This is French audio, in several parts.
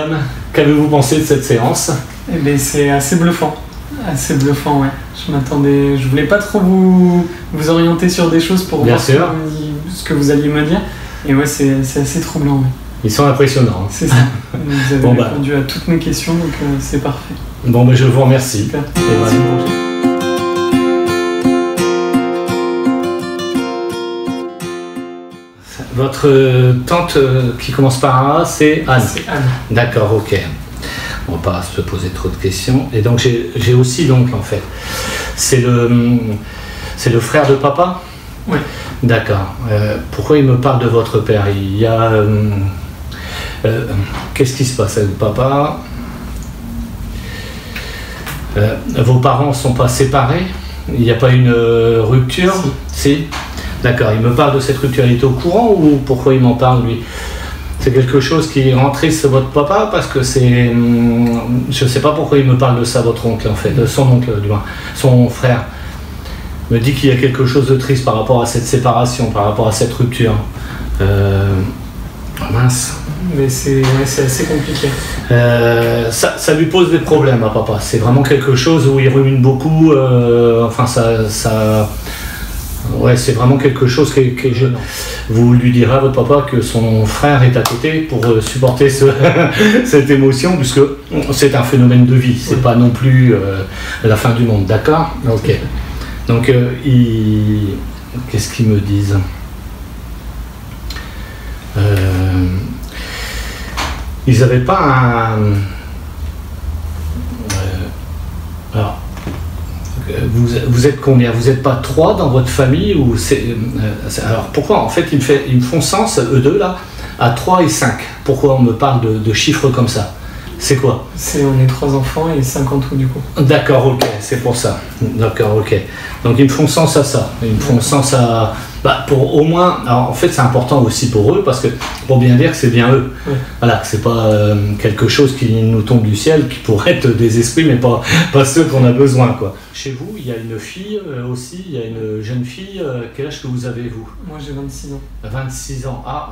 Yann, qu'avez-vous pensé de cette séance? Eh bien, c'est assez bluffant. Assez bluffant, ouais. Je voulais pas trop vous orienter sur des choses pour voir ce que vous alliez me dire. Et ouais, c'est assez troublant, ouais. Ils sont impressionnants. Hein. C'est ça. Vous avez répondu à toutes mes questions, donc c'est parfait. Bon, ben je vous remercie. Super. Votre tante qui commence par A, c'est Anne. C'est Anne. D'accord, ok. On va pas se poser trop de questions. Et donc j'ai aussi l'oncle en fait. C'est le frère de papa? Oui. D'accord. Pourquoi il me parle de votre père? Il y a... qu'est-ce qui se passe avec papa? Vos parents ne sont pas séparés? Il n'y a pas une rupture? Si. D'accord. Il me parle de cette rupture. Il est au courant ou pourquoi il m'en parle lui? C'est quelque chose qui rend triste votre papa parce que c'est... Je ne sais pas pourquoi il me parle de ça, votre oncle en fait. Son oncle, du moins. Son frère me dit qu'il y a quelque chose de triste par rapport à cette séparation, par rapport à cette rupture. Mince. Mais c'est assez compliqué. Ça lui pose des problèmes à papa. C'est vraiment quelque chose où il rumine beaucoup. Ouais, c'est vraiment quelque chose qui est gênant. Vous lui direz à votre papa que son frère est à côté pour supporter cette émotion, puisque c'est un phénomène de vie. C'est pas non plus la fin du monde. D'accord? Ok. Donc, qu'est-ce qu'ils me disent? Ils n'avaient pas un... alors, vous êtes combien? Vous n'êtes pas 3 dans votre famille ou alors pourquoi? En fait, ils me font sens, eux deux là, à 3 et 5. Pourquoi on me parle de chiffres comme ça? C'est quoi? On est 3 enfants et 5 en tout du coup. D'accord, ok, c'est pour ça. D'accord, ok. Donc ils me font sens à ça. Ils me font sens à... pour au moins... Alors, en fait, c'est important aussi pour eux, parce que pour bien dire que c'est bien eux. Oui. Voilà, que c'est pas quelque chose qui nous tombe du ciel, qui pourrait être des esprits, mais pas ceux qu'on a besoin, quoi. Chez vous, il y a une fille aussi, il y a une jeune fille. Quel âge que vous avez, vous? Moi, j'ai 26 ans. 26 ans. Ah,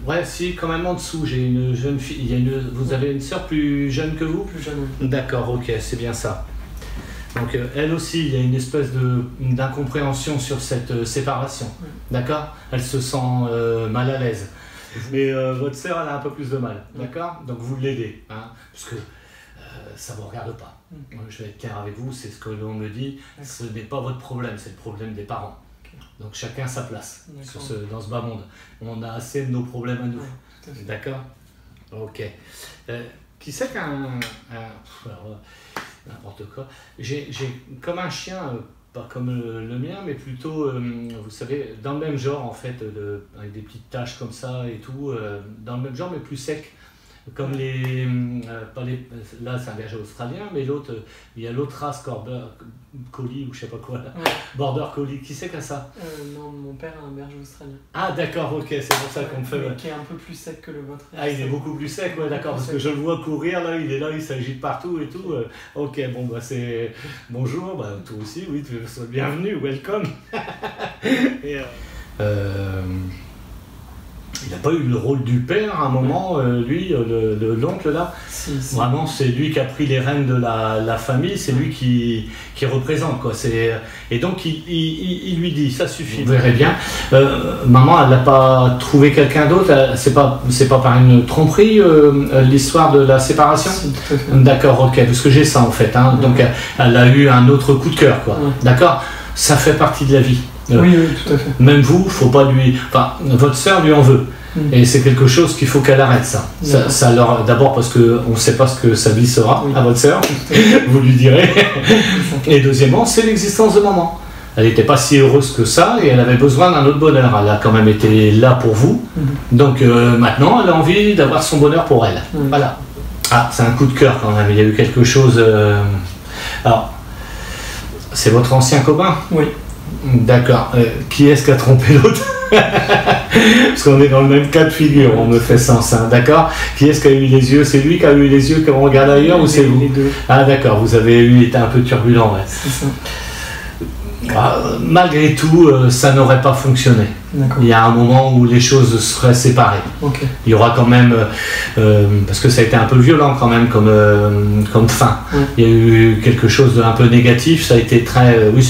ouais, si, quand même en dessous, j'ai une jeune fille. Vous avez une sœur plus jeune que vous? Plus jeune, oui. D'accord, ok, c'est bien ça. Donc elle aussi, il y a une espèce d'incompréhension sur cette séparation. Oui. D'accord? Elle se sent mal à l'aise. Mais votre sœur, elle a un peu plus de mal. D'accord? Donc vous l'aidez. Hein, parce que ça ne vous regarde pas. Je vais être clair avec vous, c'est ce que l'on me dit. Ce n'est pas votre problème, c'est le problème des parents. Donc chacun sa place dans ce bas monde. On a assez de nos problèmes à nous. Ouais, d'accord? Ok. Qui c'est n'importe quoi. J'ai comme un chien, pas comme le mien, mais plutôt, vous savez, dans le même genre en fait, avec des petites taches comme ça et tout, dans le même genre mais plus sec. Comme là c'est un berger australien, mais l'autre, il y a l'autre race, Border Collie ou je sais pas quoi là. Ouais. Border Collie, qui c'est qu'à ça? Non, mon père a un berger australien. Ah d'accord, ok, c'est pour ça qu'on me fait... Qui est un peu plus sec que le vôtre. Ah, il est beaucoup plus sec, ouais, d'accord, parce que je le vois courir là, il est là, il s'agite partout et tout. Ok, bon, bah c'est... Bonjour, bah toi aussi, oui, tu sois bienvenu, welcome. Et, il n'a pas eu le rôle du père à un moment, lui, l'oncle là. Si. Vraiment, c'est lui qui a pris les rênes de la famille, c'est lui qui représente, quoi. Et donc, il lui dit, ça suffit, vous verrez bien. Maman, elle n'a pas trouvé quelqu'un d'autre, c'est pas par une tromperie, l'histoire de la séparation? Si, tout à fait. D'accord, ok, parce que j'ai ça en fait. Hein. Donc, elle a eu un autre coup de cœur, quoi. D'accord? Ça fait partie de la vie. Oui, tout à fait. Même vous, faut pas lui... Enfin, votre sœur lui en veut. Et c'est quelque chose qu'il faut qu'elle arrête, ça. D'abord parce qu'on ne sait pas ce que sa vie sera à votre sœur, vous lui direz. Et deuxièmement, c'est l'existence de maman. Elle n'était pas si heureuse que ça et elle avait besoin d'un autre bonheur. Elle a quand même été là pour vous. Donc maintenant, elle a envie d'avoir son bonheur pour elle. Voilà. Ah, c'est un coup de cœur quand même. Il y a eu quelque chose... Alors, c'est votre ancien copain? Oui. D'accord. Qui est-ce qui a trompé l'autre? Parce qu'on est dans le même cas de figure, on me fait sens. Hein. D'accord. Qui est-ce qui a eu les yeux? C'est lui qui a eu les yeux quand on regarde ailleurs ou c'est vous? Les deux. Ah d'accord, vous avez été un peu turbulent. Ouais. C'est ça. malgré tout, ça n'aurait pas fonctionné. Il y a un moment où les choses seraient séparées. Il y aura quand même, parce que ça a été un peu violent quand même comme fin. Il y a eu quelque chose d'un peu négatif, ça a été très... oui,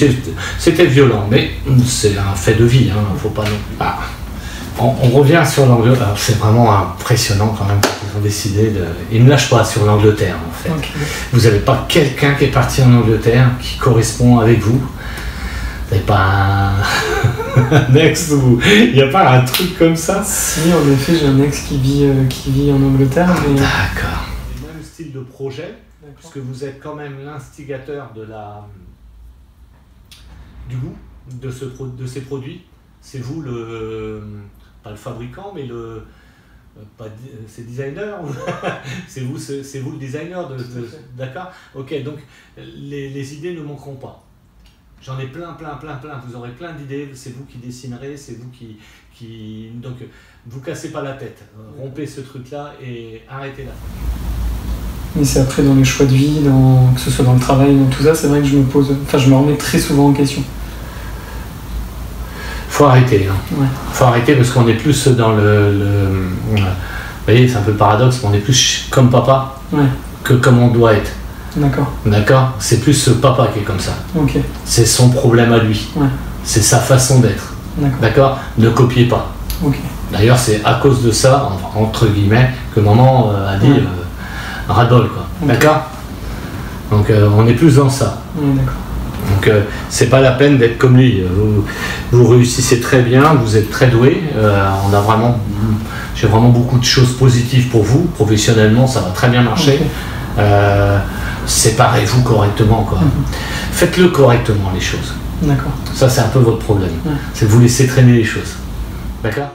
c'était violent, mais c'est un fait de vie, hein, faut pas non... On revient sur l'Angleterre. C'est vraiment impressionnant quand même qu'ils ont décidé de... Ils ne me lâchent pas sur l'Angleterre en fait. Vous n'avez pas quelqu'un qui est parti en Angleterre qui correspond avec vous. Vous n'avez pas un ex ou... Il n'y a pas un truc comme ça? Si, en effet, j'ai un ex qui vit en Angleterre. Mais... D'accord. Le même style de projet, parce que vous êtes quand même l'instigateur du goût de ces produits. C'est vous pas le fabricant, mais c'est designer. c'est vous le designer d'accord. Ok, donc les idées ne manqueront pas. J'en ai plein. Vous aurez plein d'idées. C'est vous qui dessinerez, c'est vous qui... Donc, vous cassez pas la tête. Rompez ce truc-là et arrêtez là. Mais c'est après dans les choix de vie, que ce soit dans le travail, dans tout ça, c'est vrai que je me remets très souvent en question. Faut arrêter. Faut arrêter parce qu'on est plus dans vous voyez, c'est un peu le paradoxe, mais on est plus comme papa que comme on doit être. D'accord. C'est plus ce papa qui est comme ça. C'est son problème à lui. C'est sa façon d'être. D'accord. Ne copiez pas. D'ailleurs, c'est à cause de ça, entre guillemets, que maman a dit ras-le-bol, quoi. D'accord. Donc on est plus dans ça. Donc c'est pas la peine d'être comme lui. Vous réussissez très bien, vous êtes très doué. J'ai vraiment beaucoup de choses positives pour vous. Professionnellement, ça va très bien marcher. Séparez-vous correctement, quoi. Faites-le correctement, les choses. Ça, c'est un peu votre problème. C'est que vous laissez traîner les choses. D'accord.